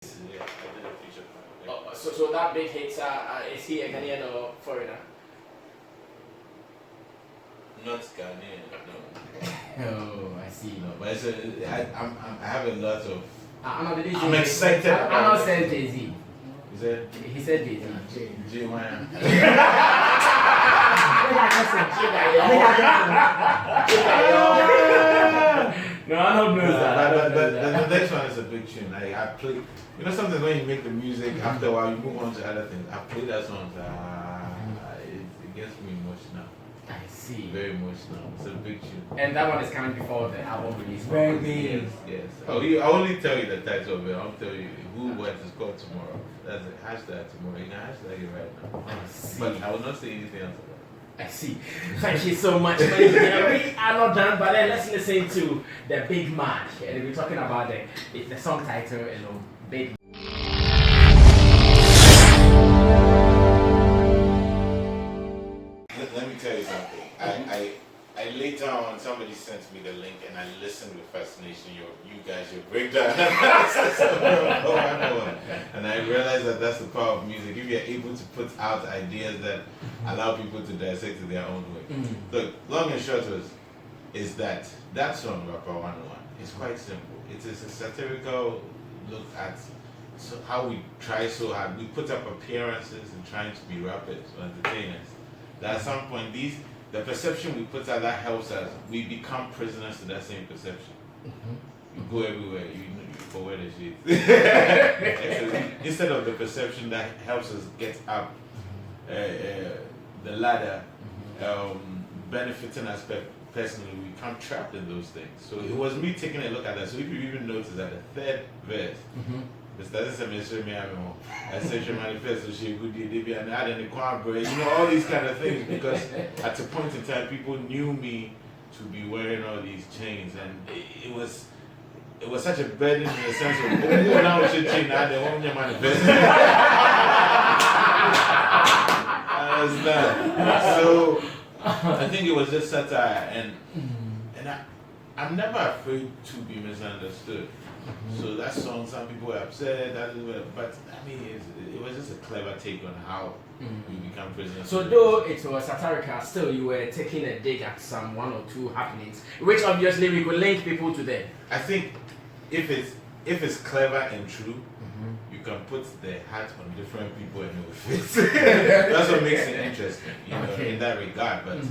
Yeah, I did a feature film. Yeah. So that big hit, is he a Ghanaian or foreigner? Not Ghanaian, no. Oh, I see. No, but I have a lot of. I'm excited. I'm not saying Jay-Z. Is it? He said Jay-Z. J-Wan. No, I don't know that. But the next one is a big tune. I play. You know something when you make the music, after a while you move on to other things. I play that song. It gets me emotional. I see. Very emotional. It's a big tune. And that one is coming before the album release. Very big. Yes. I only tell you the title of it. I'll tell you what it's called tomorrow. That's it. Hashtag tomorrow. You can hashtag it right now. But I will not say anything else about it. I see. Thank you so much. We are not done, but then let's listen to the big man. And we're talking about the song title, Big. Let me tell you something. I later on, somebody sent me the link and I listened with fascination. You guys, your breakdown. And I realized that that's the power of music. If you're able to put out ideas that allow people to dissect it their own way. Look, long and short is that song, Rapper 101, is quite simple. It is a satirical look at how we try so hard. We put up appearances and trying to be rappers or entertainers. That at some point, the perception we put out that helps us, we become prisoners to that same perception. You go everywhere, you forward the shit. Instead of the perception that helps us get up the ladder, benefiting us personally, we become trapped in those things. So it was me taking a look at that. So if you even notice that the third verse, I said M.anifest, so she would be and add in the cornbread, all these kind of things, because at a point in time people knew me to be wearing all these chains, and it was such a burden in the sense of oh now should change now they want M.anifest. So I think it was just satire, and I'm never afraid to be misunderstood. So that song, some people were upset, but I mean, it was just a clever take on how we become prisoners. So though it was satirical, still you were taking a dig at some one or two happenings, which obviously we could link people to them. I think if it's clever and true, you can put the hat on different people and it will fit. That's what makes it interesting, in that regard. But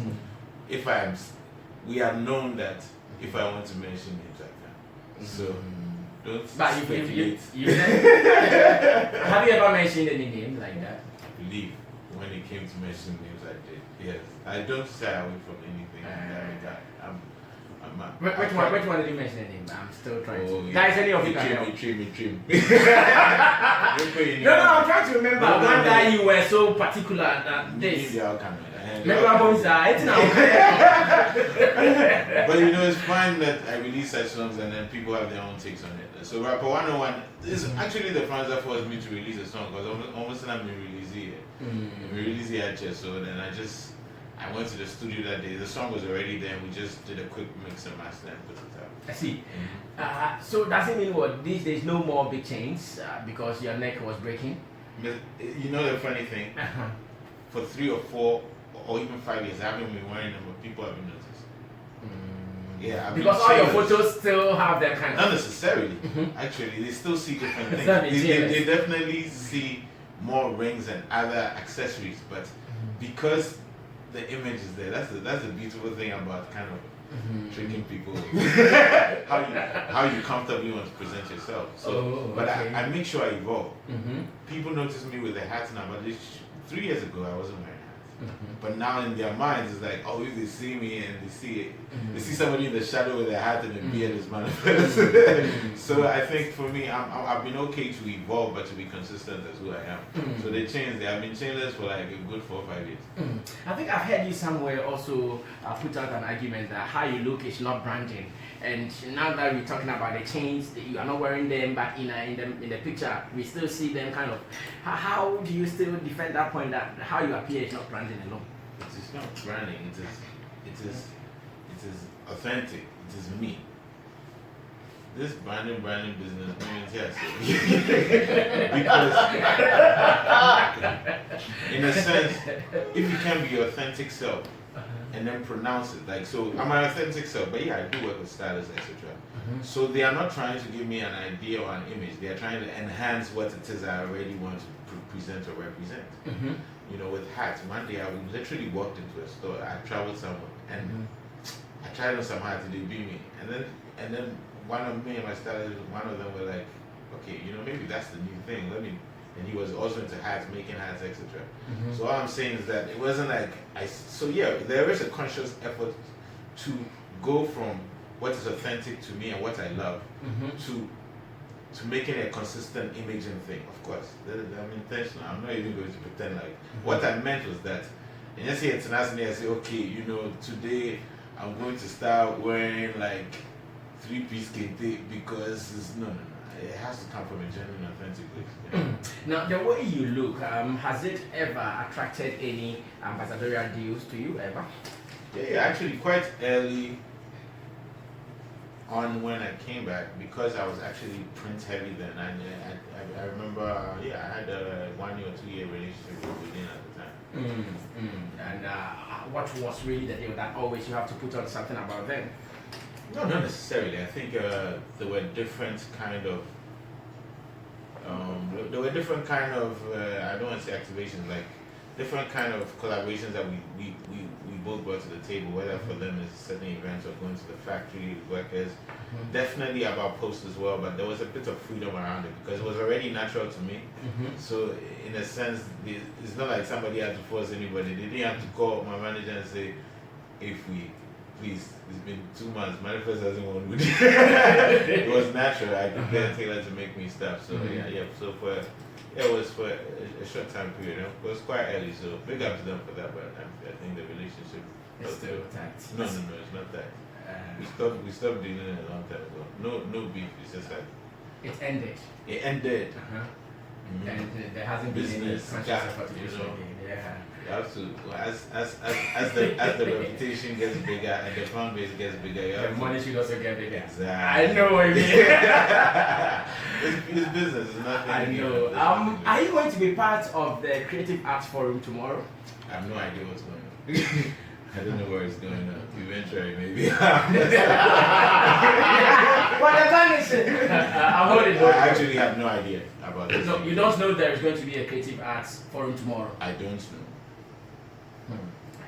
we have known that if I want to mention names, I can. So. But have you ever mentioned any name like that? I believe when it came to mention names, I did. Yes, I don't shy away from anything in that regard. Which one did you mention a name? I'm still trying to. Guys, any of you can help? Trim. No, I'm trying to remember one guy you were so particular that this. But it's fine that I release such songs and then people have their own takes on it. So Rapper 101 is actually the fans that forced me to release a song, because almost I'm releasing it. So then I went to the studio that day. The song was already there and we just did a quick mix and master and put it out. I see. So does it mean what these days no more big chains because your neck was breaking? You know the funny thing? For 3 or 4 or even 5 years, I haven't been wearing them, but people haven't noticed. Yeah, because all your photos still have that kind of. Not necessarily. Actually, they still see different things. They definitely see more rings and other accessories, but because the image is there, that's the beautiful thing about kind of tricking people. how you comfortably want to present yourself. So, but I make sure I evolve. People notice me with a hat now, but 3 years ago I wasn't wearing hats. But now in their minds it's like, oh, if they see me and they see it, they see somebody in the shadow with a hat and a beard is M.anifest. So I think for me, I've been okay to evolve, but to be consistent as who I am. So they have been chainless for like a good 4 or 5 years. I think I've heard you somewhere also put out an argument that how you look is not branding. And now that we're talking about the chains, you are not wearing them, but in the picture we still see them kind of. How do you still defend that point that how you appear is not branding alone? It is not branding. It is authentic. It is me. this branding business means yes. Because in a sense, if you can be your authentic self and then pronounce it, like, so I'm an authentic self, but yeah, I do work with stylists, etc. So they are not trying to give me an idea or an image. They are trying to enhance what it is I already want to present or represent. You know, with hats. One day I literally walked into a store. I traveled somewhere and I tried on some hats. They beat me, and then one of me and my stylist, one of them were like, okay, you know, maybe that's the new thing. Let me. And he was also into hats, making hats, etc. So all I'm saying is that it wasn't like So yeah, there is a conscious effort to go from what is authentic to me and what I love to making a consistent imaging thing. Of course, I'm intentional. I'm not even going to pretend like. What I meant was that, and you see it's nice, and I say, okay, you know, today I'm going to start wearing like 3-piece kente because it's no. It has to come from a genuine, authentic place. Yeah. Now, the way you look, has it ever attracted any ambassadorial deals to you ever? Yeah, actually, quite early on when I came back, because I was actually print heavy then. I remember, I had a 1 year or 2 year relationship with Within at the time. And what was really the deal that always you have to put on something about them? No, not necessarily. I think there were different kind of, I don't want to say activations, like different kind of collaborations that we both brought to the table, whether for them it's certain events or going to the factory with workers. Definitely about posts as well, but there was a bit of freedom around it because it was already natural to me. So in a sense, it's not like somebody had to force anybody. They didn't have to call my manager and say, please, it's been 2 months. M.anifest doesn't want to do it. It was natural. I could get Taylor to make me stuff. So So it was for a short time period. You know? It was quite early. So big up to them for that. But I think the relationship is still tight. No, it's not that. We stopped doing it a long time ago. No beef. It's just like it ended. It ended. And there hasn't been any conscious effort to do so. Yeah. You have to, as the reputation gets bigger and the fan base gets bigger, the money should also get bigger. Exactly. I know what you mean. It's business. It's nothing. I know. Are you going to be part of the Creative Arts Forum tomorrow? I have no idea what's going on. I don't know where it's going on. Eventually, maybe. What the plan is? I'm holding it. I actually have no idea about this. So you don't know there is going to be a Creative Arts Forum tomorrow? I don't know. I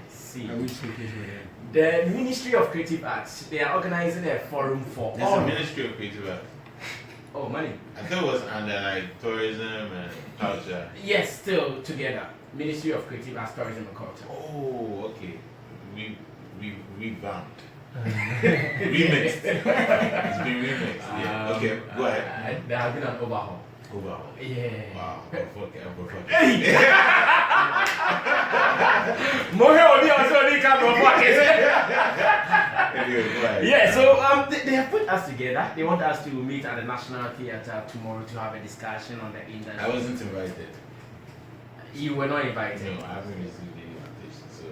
see. I wish we could hear The Ministry of Creative Arts, they are organizing a forum for There's all. a Ministry of Creative Arts. Oh, money. I thought it was under like tourism and culture. Yes, still together. Ministry of Creative Arts, Tourism and Culture. Oh, okay. We revamped. Remixed. It's been remixed. Yeah. Okay, go ahead. There has been an overhaul. Overhaul. Yeah. Wow. Hey! Mohe Odi also only come from pocket. Yeah, so they have put us together. They want us to meet at the National Theatre tomorrow to have a discussion on the industry. I wasn't invited. You were not invited. No, I haven't received any invitation. So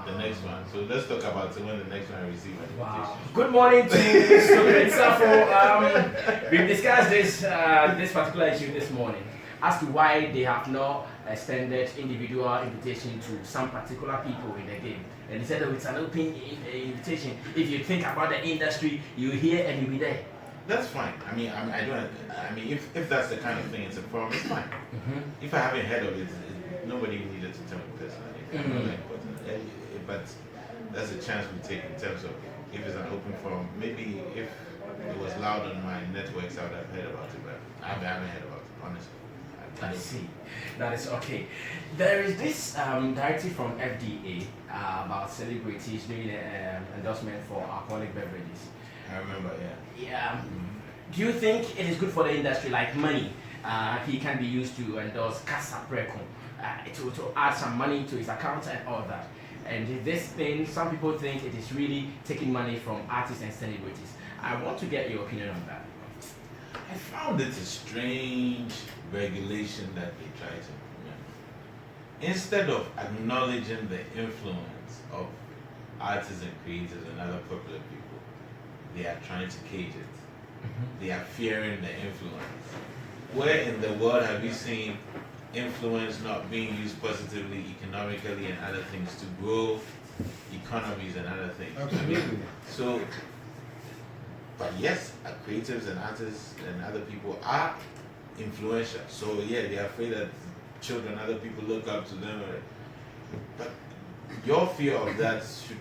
the next one. So let's talk about when the next one I receive an invitation. Wow. Good morning to Student Safo. We've discussed this particular issue this morning as to why they have not extended individual invitation to some particular people in the game. And he said that it's an open invitation. If you think about the industry, you hear and you'll be there. That's fine. I mean, if that's the kind of thing, it's a problem. It's fine. If I haven't heard of it, nobody needed to tell me personally. But that's a chance we take in terms of if it's an open forum. Maybe if it was loud on my networks, I would have heard about it. But I haven't heard about it, honestly. I see. That is okay. There is this directive from FDA about celebrities doing an endorsement for alcoholic beverages. I remember, Yeah. Do you think it is good for the industry, like money? He can be used to endorse Casa Preco, to add some money to his account and all that. And this thing, some people think it is really taking money from artists and celebrities. I want to get your opinion on that. I found it a strange regulation that they try to implement. Instead of acknowledging the influence of artists and creators and other popular people, they are trying to cage it. they are fearing the influence. Where in the world have you seen influence not being used positively, economically, and other things to grow economies and other things? Absolutely. So, but yes, creatives and artists and other people are influential. So yeah, they're afraid that children, other people look up to them. But your fear of that should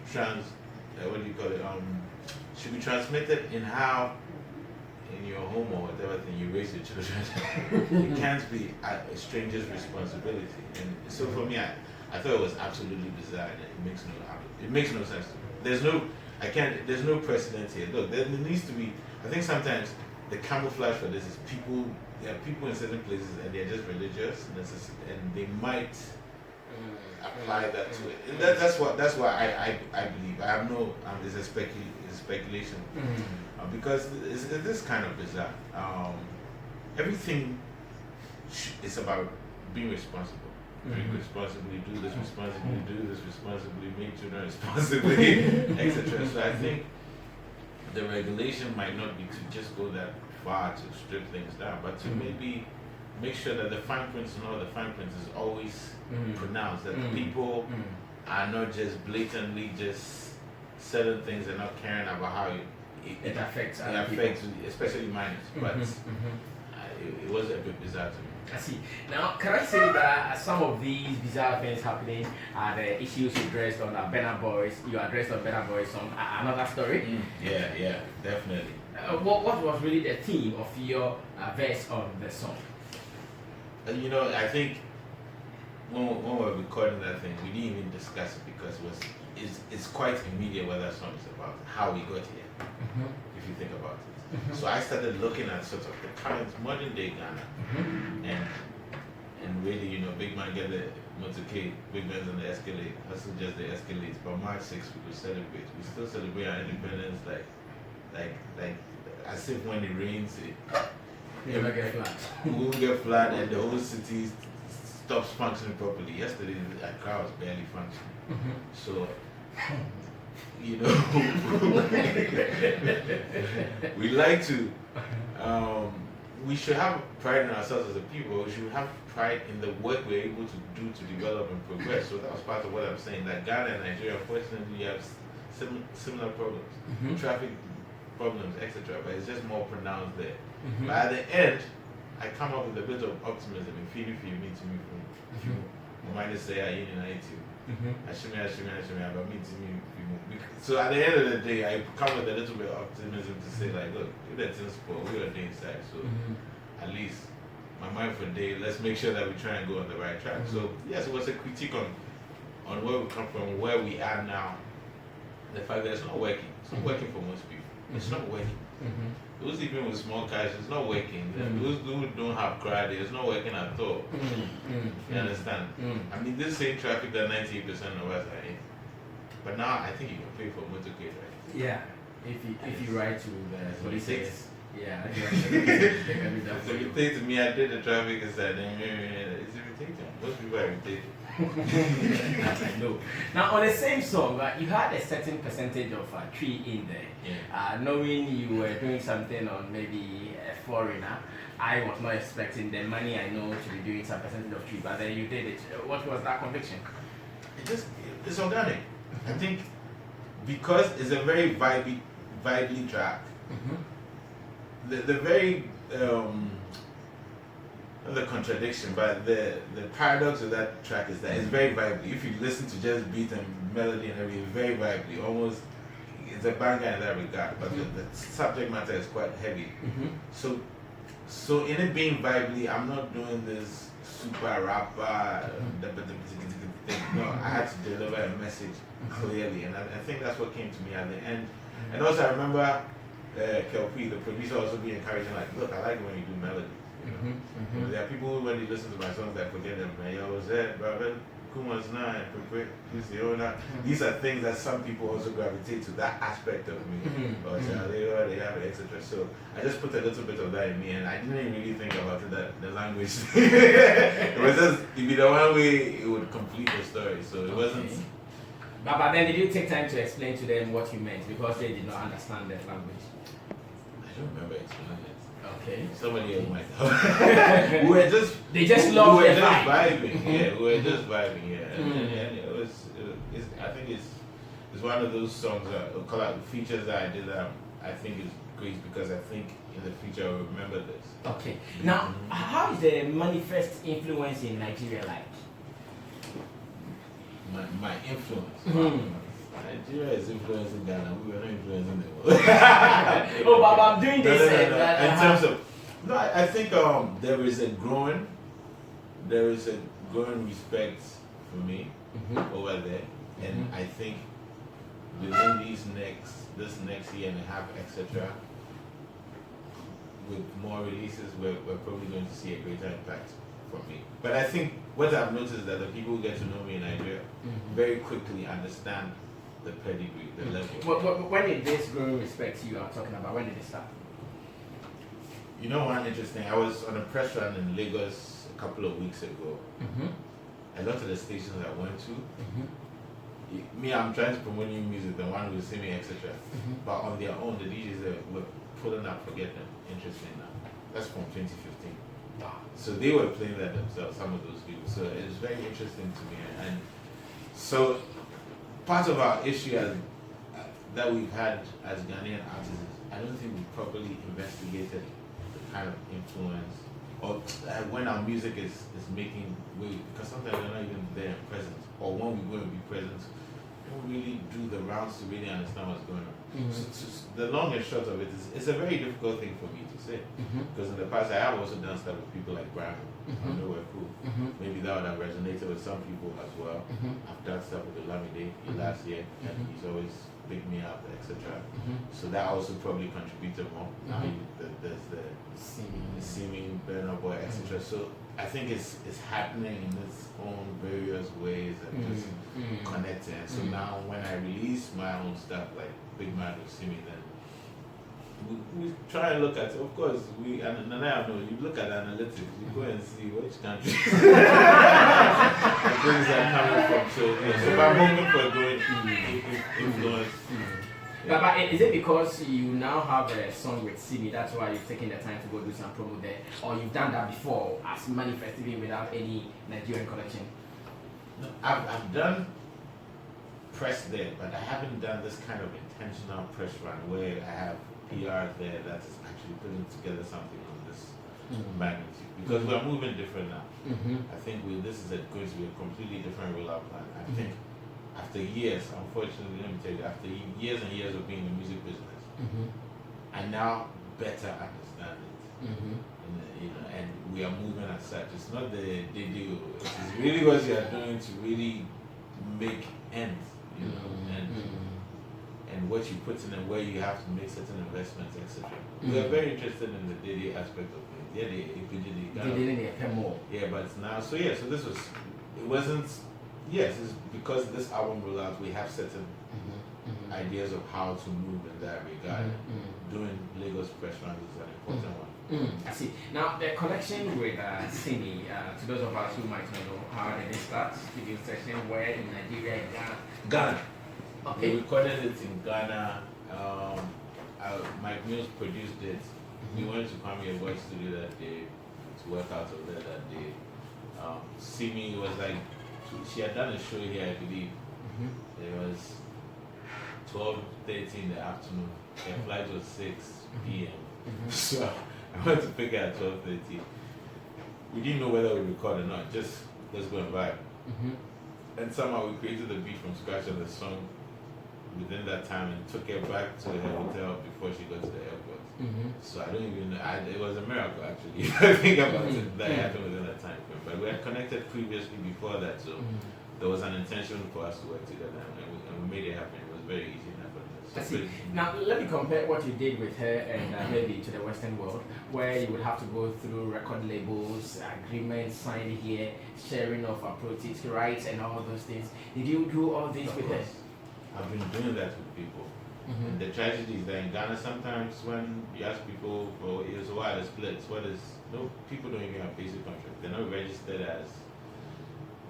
what do you call it? Should be transmitted in how, in your home or whatever thing you raise your children. It can't be a stranger's responsibility. And so for me, I thought it was absolutely bizarre, and it makes no sense to me. There's no precedent here. Look, there needs to be. I think sometimes the camouflage for this is there are people in certain places and they're just religious, and they might apply that to it. And that's why I believe. I have no. It's a speculation. Because it's kind of bizarre. Everything is about being responsible. Drink responsibly, do this responsibly, make children responsibly, etc. So I think the regulation might not be to just go that far to strip things down, but to maybe make sure that the fine print is always pronounced, that people are not just blatantly just certain things and not caring about how it affects especially minors. But it was a bit bizarre to me. I see. Now, can I say that some of these bizarre things happening are the issues you addressed on Burna Boy's, you addressed on Burna Boy's song, Another Story? Yeah, definitely. What was really the theme of your verse on the song? I think when we were recording that thing, we didn't even discuss it because it's quite immediate what that song is about, how we got here, if you think about it. So I started looking at sort of the current modern day Ghana, and really, big man get the motorcade, big man's on the Escalade, hustle just the Escalade. But March 6th we will celebrate. We still celebrate our independence like as if when it rains, We won't get flat and the whole city stops functioning properly. Yesterday, the car was barely functioning. So, we like to, we should have pride in ourselves as a people. We should have pride in the work we're able to do to develop and progress. So that was part of what I'm saying, that Ghana and Nigeria, unfortunately, have similar problems, traffic problems, etc. But it's just more pronounced there. But at the end, I come up with a bit of optimism. If you meet me from, you might say I unite you. But meet me. So at the end of the day, I come with a little bit of optimism to say like, look, if that's in sport, we are day inside. So at least my mind for day, let's make sure that we try and go on the right track. So yes, it was a critique on where we come from, where we are now. The fact that it's not working. It's not working for most people. It's not working. Those even with small cash, it's not working. Those who don't have credit, it's not working at all. You understand? I mean, this same traffic that 98% of us are in. But now I think you can pay for motorcade, right? Yeah. If you ride to the police. Yeah. So you say to me, I did the traffic inside. It's irritating. Most people are irritated. I know. Now on the same song, you had a certain percentage of tree in there. Knowing you were doing something on maybe a foreigner, I was not expecting the money I know to be doing some percentage of tree, but then you did it. What was that conviction? It's organic. I think because it's a very vibey track. The very the contradiction, but the paradox of that track is that it's very vibey. If you listen to just beat and melody and everything, it's very vibey. Almost, it's a banger in that regard. But the subject matter is quite heavy. So in it being vibey, I'm not doing this super rapper thing. No, I had to deliver a message clearly, and I think that's what came to me at the end. And also, I remember Kelpie, the producer, also be encouraging, like, look, I like when you do melody. There are people who, when they listen to my songs, that forget them. Man, yo, was that, brother? Kuma's nine, these are things that some people also gravitate to, that aspect of me. Or they have it, etc. So I just put a little bit of that in me, and I didn't really think about it, that the language. It was just, if the one way, it would complete the story. So it wasn't. But then did you take time to explain to them what you meant, because they did not understand that language? I don't remember explaining it. Okay. Somebody else might know. They just love the vibe. Vibing. Yeah, we were just vibing. Yeah, and I think it's one of those songs that features that I did that I think is great because I think in the future I'll remember this. Okay. Now, how is the M.anifest influence in Nigeria like? My influence. Mm-hmm. Nigeria is influencing Ghana. We are not influencing the world. Oh, but I'm doing this. No. In terms of, I think there is a growing respect for me over there, and I think within this next year and a half, etc., with more releases, we're probably going to see a greater impact from me. But I think what I've noticed is that the people who get to know me in Nigeria very quickly understand the pedigree, the level. When did this growing respect you are talking about? When did it start? You know, one interesting. I was on a press run in Lagos a couple of weeks ago. A lot of the stations I went to, I'm trying to promote new music, the one who see me, etc. But on their own, the DJs were pulling up Forget Them. Interesting now. That's from 2015. Wow. So they were playing that themselves, some of those people. So it's very interesting to me. And so part of our issue that we've had as Ghanaian artists is I don't think we properly investigated the kind of influence or when our music is making waves, because sometimes we're not even there present, or when we go and be present, we don't really do the rounds to really understand what's going on. So the long and short of it is, it's a very difficult thing for me to say, because in the past I have also done stuff with people like Brian. I know we're cool. Maybe that would have resonated with some people as well. I've done stuff with Olamide last year, and he's always picked me up, etc. So that also probably contributed more. Now there's the seeming Burner Boy, etc. So I think it's happening in its own various ways and just connecting. So now when I release my own stuff, like Big Man will see me, then we try and look at it. Of course, and I know you look at analytics, you go and see which countries the things are coming from. So I'm hoping for a good influence. But is it because you now have a song with Simi, that's why you've taken the time to go do some promo there? Or you've done that before as M.anifest even without any Nigerian connection? No, I've done press there, but I haven't done this kind of intentional press run where I have PR there that is actually putting together something on this magnitude. Because we're moving different now. I think this is going to be a completely different rollout plan. I think after years, unfortunately, let me tell you, after years and years of being in the music business, I now better understand it. And we are moving as such. It's not the deal. It's really what you are doing to really make ends, and what you put in and where you have to make certain investments, etc. We are very interested in the daily aspect of things. Yeah, but now, so this was, it wasn't. Yes, it's because this album rollout, we have certain ideas of how to move in that regard. Doing Lagos press runs is an important one. I see. Now, the connection with Simi, to those of us who might not know, how did it start? Studio session where in Nigeria, Ghana. Okay. We recorded it in Ghana. Mike Mills produced it. We went to Kwame Boy Studio that day to work out of there that day. Simi was like, she had done a show here, I believe. It was 12:30 in the afternoon. Her flight was 6 p.m. So I went to pick her at 12:30. We didn't know whether we record or not, just let's go and vibe. And somehow we created the beat from scratch on the song within that time and took her back to her hotel before she got to the airport. So I don't even know, it was a miracle actually, if I think about it, that happened within that time frame. But we had connected previously before that, so there was an intention for us to work together, and we made it happen. It was very easy and effortless. Now, let me compare what you did with her and maybe to the Western world, where you would have to go through record labels, agreements signed here, sharing of approaches, rights, and all those things. Did you do all this with her? I've been doing that with people. And the tragedy is that in Ghana, sometimes when you ask people, so what are the splits? People don't even have basic contracts. They're not registered as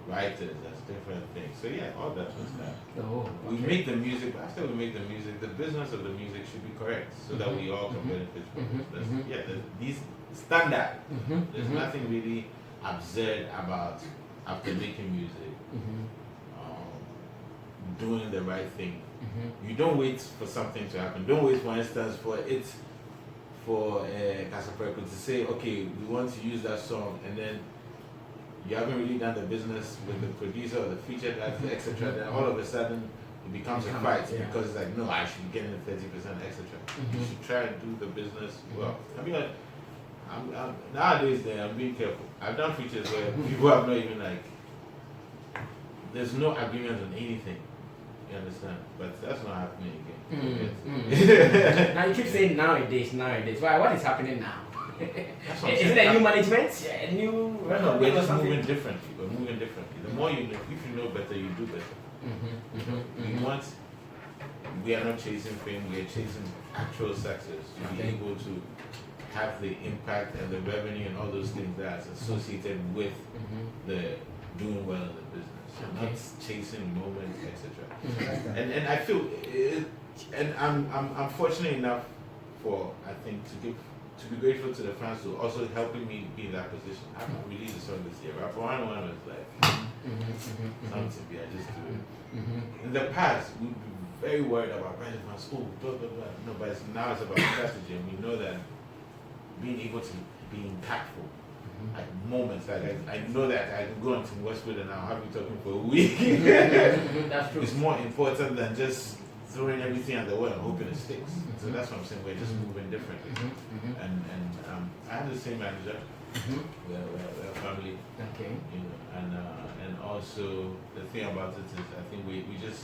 writers, that's different things. So yeah, all that was that. Oh, We make the music, but after we make the music, the business of the music should be correct so that we all can benefit from it. Yeah, these standard. There's nothing really absurd about after making music, doing the right thing. You don't wait for something to happen. Don't wait, for instance, for Casapreco to say, okay, we want to use that song, and then you haven't really done the business with the producer or the featured actor, etc. Then all of a sudden it becomes a fight because it's like, no, I should be getting the 30%, etc. You should try and do the business well. I mean, I'm nowadays I'm being careful. I've done features where people have not even like, there's no agreement on anything. You understand? But that's not happening again. Now you keep saying nowadays. Why? What is happening now? Is there new management? New? No, we're just moving differently. We're moving differently. The more you know, if you know better, you do better. We are not chasing fame. We are chasing actual success. To be able to have the impact and the revenue and all those things that's associated with the doing well in the business. Not chasing moments, etc. And I feel, and I'm fortunate enough for, I think, to be grateful to the fans who also helping me be in that position. I haven't released a song this year. Rapper One was like something. I just do it. In the past, we'd be very worried about brand fans. Oh, blah blah blah. No, but now it's about strategy, and we know that being able to be impactful at moments, like I know that I can go into Westwood and I'll have you talking for a week. That's true. It's more important than just throwing everything at the wall and hoping it sticks. So that's what I'm saying. We're just moving differently. And I have the same manager. We're a family. Okay. You know, and also the thing about it is I think we just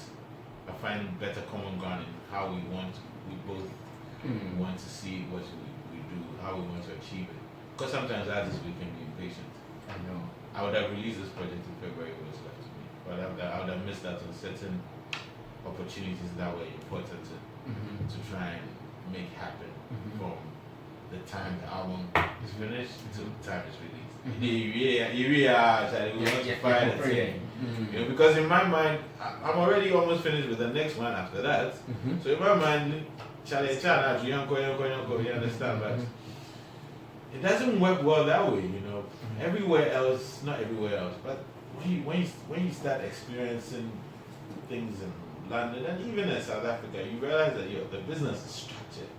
are finding better common ground in how we both want to see what we do, how we want to achieve it. Because sometimes artists we can be impatient. I know. I would have released this project in February when it was left to me. But I would have missed out on certain opportunities that were important to try and make happen from the time the album is finished to the time it's released. You really are trying to find a thing. You know, because in my mind, I'm already almost finished with the next one after that. So in my mind, you understand, but it doesn't work well that way, you know. Everywhere else, not everywhere else, but when you start experiencing things in London and even in South Africa, you realize that the business is structured.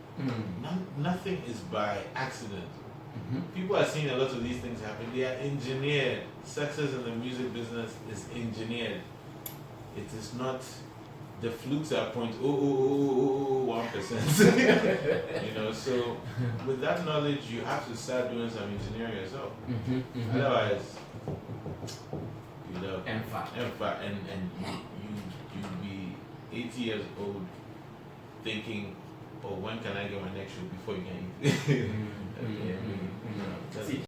Nothing is by accident. People are seeing a lot of these things happen. They are engineered. Success in the music business is engineered. It is not. The flukes are 0.00001%. You know, so with that knowledge, you have to start doing some engineering yourself. Otherwise, you know, and you'd be 80 years old thinking, oh, when can I get my next show before you can eat?